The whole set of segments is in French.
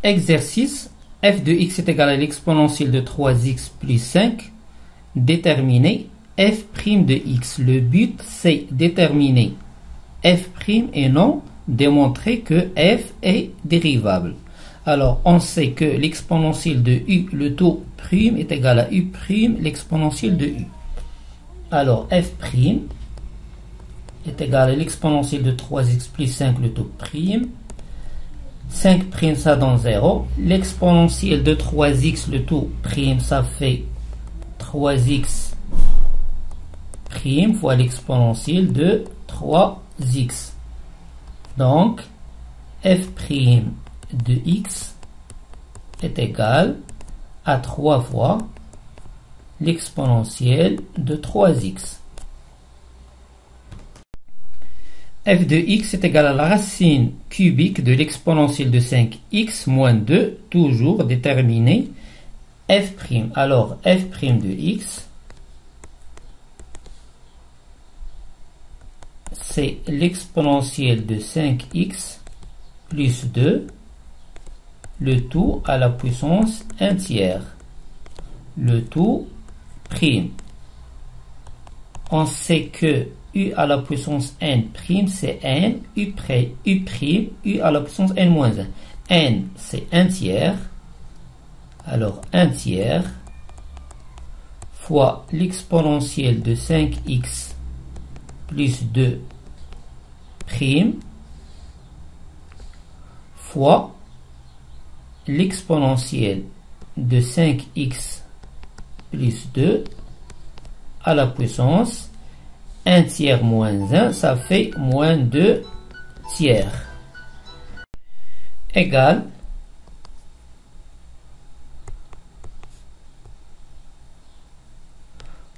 Exercice, f de x est égal à l'exponentielle de 3x plus 5. Déterminer f' de x. Le but, c'est déterminer f' et non démontrer que f est dérivable. Alors, on sait que l'exponentielle de u, le taux prime, est égal à u', l'exponentielle de u. Alors, f' est égal à l'exponentielle de 3x plus 5, le taux prime. 5 prime, ça donne 0. L'exponentielle de 3x, le taux prime, ça fait 3x prime fois l'exponentielle de 3x. Donc, f' de x est égal à 3 fois l'exponentielle de 3x. f de x est égal à la racine cubique de l'exponentielle de 5x moins 2, toujours déterminer f'. Alors, f' de x, c'est l'exponentielle de 5x plus 2, le tout à la puissance 1 tiers. Le tout prime. On sait que u à la puissance n prime, c'est n, u prime, u à la puissance n moins 1. n, c'est 1 tiers. Alors, 1 tiers fois l'exponentielle de 5x plus 2 prime fois l'exponentielle de 5x plus 2 à la puissance 1 tiers moins 1, ça fait moins 2 tiers. Égal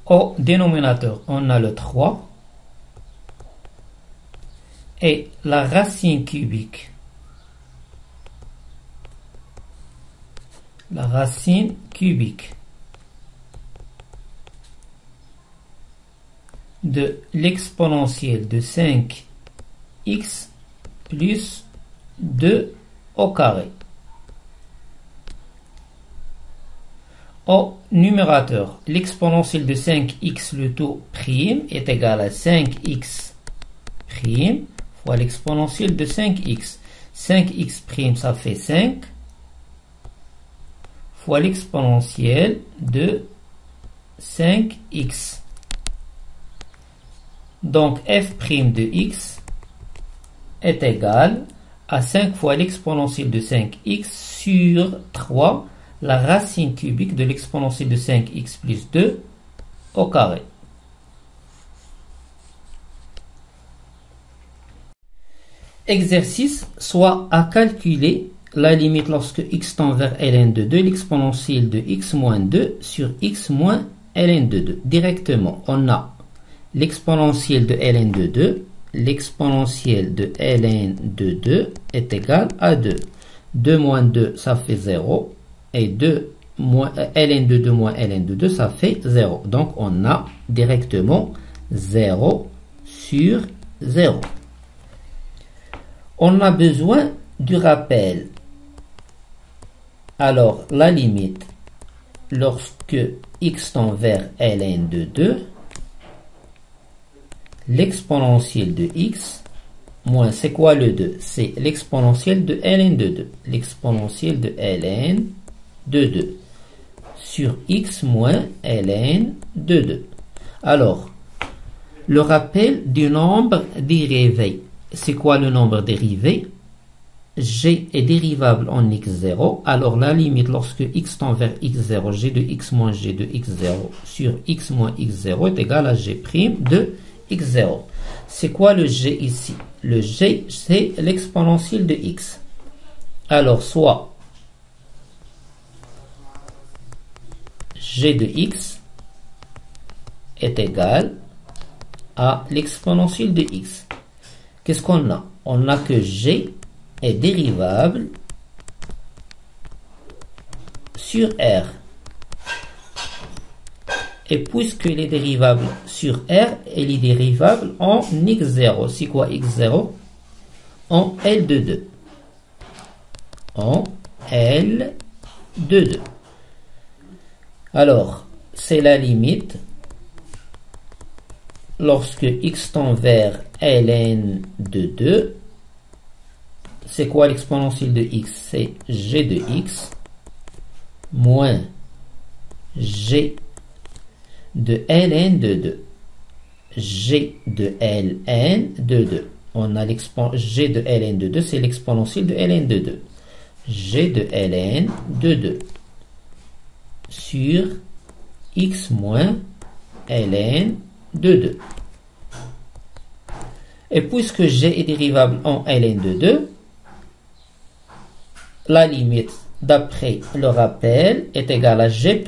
au dénominateur, on a le 3 et la racine cubique. La racine cubique de l'exponentielle de 5x plus 2 au carré. Au numérateur, l'exponentielle de 5x, le taux prime, est égal à 5x prime fois l'exponentielle de 5x. 5x prime, ça fait 5 fois l'exponentielle de 5x. Donc, f' de x est égal à 5 fois l'exponentielle de 5x sur 3, la racine cubique de l'exponentielle de 5x plus 2 au carré. Exercice, soit à calculer la limite lorsque x tend vers ln de 2, l'exponentielle de x moins 2 sur x moins ln de 2. Directement, on a l'exponentielle de ln de 2, l'exponentielle de ln de 2 est égale à 2. 2 moins 2, ça fait 0. Et 2 moins, ln de 2 moins ln de 2, ça fait 0. Donc, on a directement 0 sur 0. On a besoin du rappel. Alors, la limite, lorsque x tend vers ln de 2, l'exponentielle de x, moins, c'est quoi le 2? C'est l'exponentielle de ln de 2. L'exponentielle de ln de 2 sur x moins ln de 2. Alors, le rappel du nombre dérivé. C'est quoi le nombre dérivé? G est dérivable en x0. Alors, la limite, lorsque x tend vers x0, g de x moins g de x0 sur x moins x0 est égal à g' de x0. C'est quoi le g ici? Le g, c'est l'exponentielle de x. Alors, soit g de x est égal à l'exponentielle de x. Qu'est-ce qu'on a? On a que g est dérivable sur r. Et puisque il est dérivable sur r, il est dérivable en x0. C'est quoi x0? En L de 2. En L de 2. Alors, c'est la limite lorsque x tend vers ln de 2. C'est quoi l'exponentielle de x? C'est g de x moins g de ln de 2. G de ln de 2. On a g de ln de 2, c'est l'exponentielle de ln de 2. G de ln de 2 sur x moins ln de 2. Et puisque g est dérivable en ln de 2, la limite d'après le rappel est égale à g'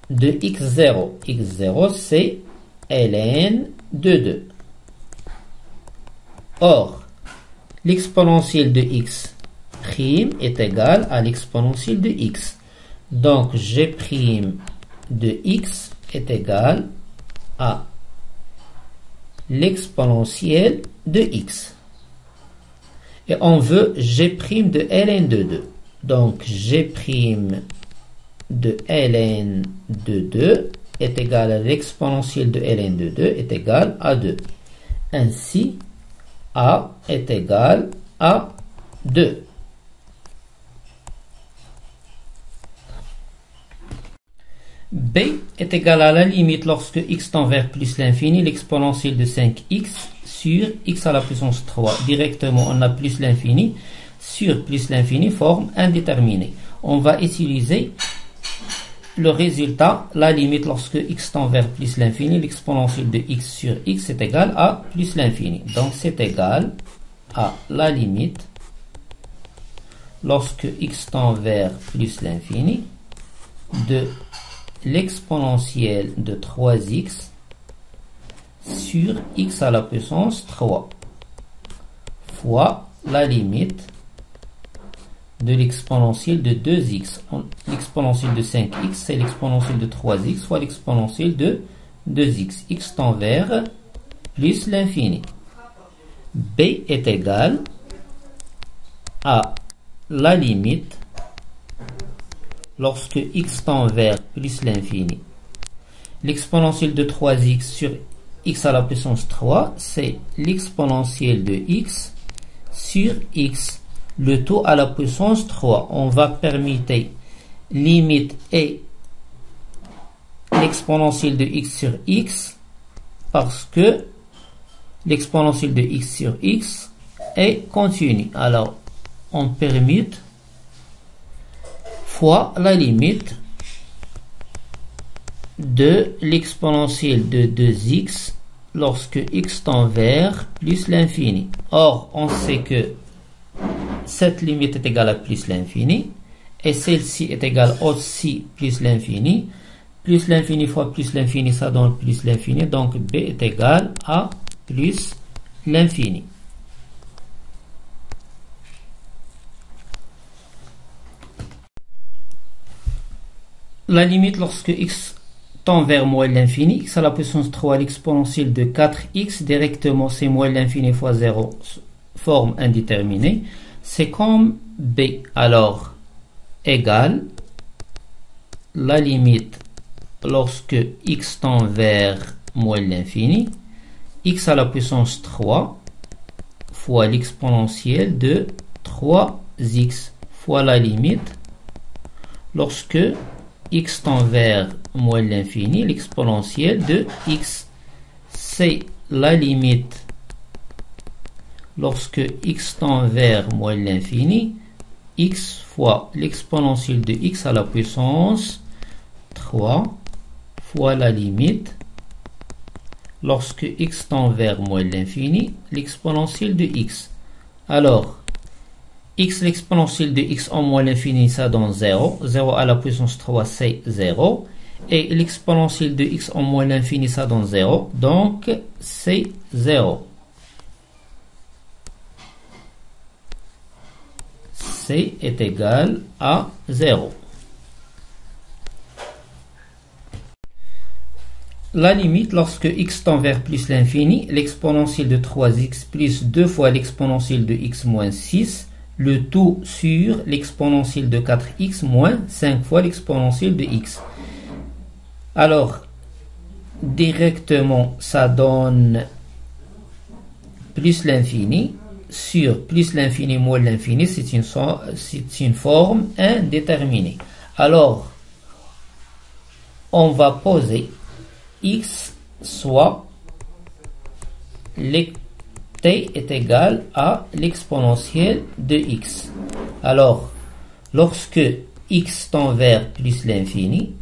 de x0. x0 c'est ln de 2. Or, l'exponentielle de x' est égale à l'exponentielle de x. Donc, g' de x est égal à l'exponentielle de x. Et on veut g' de ln de 2. Donc, g' de ln de 2 est égal à l'exponentielle de ln de 2 est égal à 2. Ainsi, a est égal à 2. B est égal à la limite lorsque x tend vers plus l'infini, l'exponentielle de 5x sur x à la puissance 3. Directement, on a plus l'infini sur plus l'infini, forme indéterminée. On va utiliser le résultat, la limite lorsque x tend vers plus l'infini, l'exponentielle de x sur x est égal à plus l'infini. Donc c'est égal à la limite lorsque x tend vers plus l'infini de l'exponentielle de 3x sur x à la puissance 3 fois la limite de l'exponentielle de 2x. L'exponentielle de 5x, c'est l'exponentielle de 3x fois l'exponentielle de 2x. X tend vers plus l'infini. B est égal à la limite lorsque x tend vers plus l'infini. L'exponentielle de 3x sur x à la puissance 3, c'est l'exponentielle de x sur x. Le tout à la puissance 3. On va permettre limite et l'exponentielle de x sur x parce que l'exponentielle de x sur x est continue. Alors, on permet fois la limite de l'exponentielle de 2x lorsque x tend vers plus l'infini. Or, on sait que cette limite est égale à plus l'infini et celle-ci est égale aussi plus l'infini. Plus l'infini fois plus l'infini, ça donne plus l'infini. Donc B est égal à plus l'infini. La limite lorsque x tend vers moins l'infini, x à la puissance 3, l'exponentielle de 4x, directement c'est moins l'infini fois 0, forme indéterminée. C'est comme B. Alors, égale la limite lorsque x tend vers moins l'infini, x à la puissance 3 fois l'exponentielle de 3x fois la limite lorsque x tend vers moins l'infini, l'exponentielle de x. C'est la limite lorsque x tend vers moins l'infini, x fois l'exponentielle de x à la puissance 3 fois la limite lorsque x tend vers moins l'infini, l'exponentielle de x. Alors, x l'exponentielle de x en moins l'infini, ça donne 0. 0 à la puissance 3, c'est 0. Et l'exponentielle de x en moins l'infini, ça donne 0. Donc, c'est 0. C est égal à 0. La limite lorsque x tend vers plus l'infini, l'exponentielle de 3x plus 2 fois l'exponentielle de x moins 6, le tout sur l'exponentielle de 4x moins 5 fois l'exponentielle de x. Alors, directement, ça donne plus l'infini sur plus l'infini moins l'infini, c'est une forme indéterminée. Alors, on va poser x soit t est égal à l'exponentielle de x. Alors, lorsque x tend vers plus l'infini,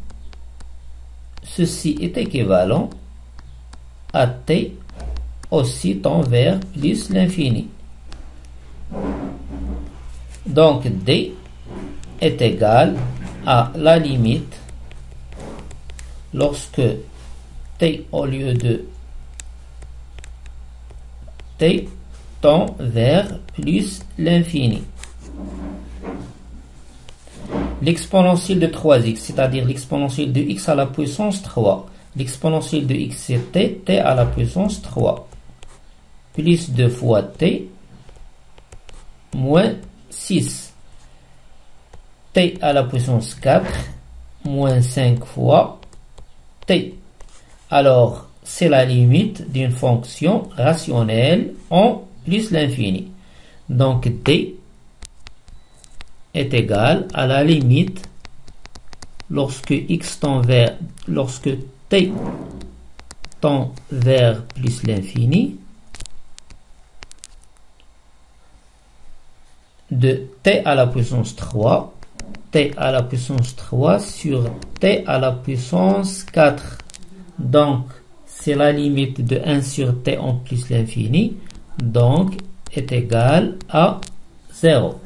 ceci est équivalent à t aussi tend vers plus l'infini. Donc, d est égal à la limite lorsque t au lieu de t tend vers plus l'infini. L'exponentielle de 3x, c'est-à-dire l'exponentielle de x à la puissance 3. L'exponentielle de x, c'est t à la puissance 3. Plus 2 fois t, moins 6. T à la puissance 4, moins 5 fois t. Alors, c'est la limite d'une fonction rationnelle en plus l'infini. Donc, d est égal à la limite lorsque t tend vers plus l'infini de t à la puissance 3, t à la puissance 3 sur t à la puissance 4. Donc, c'est la limite de 1 sur t en plus l'infini, donc est égal à 0.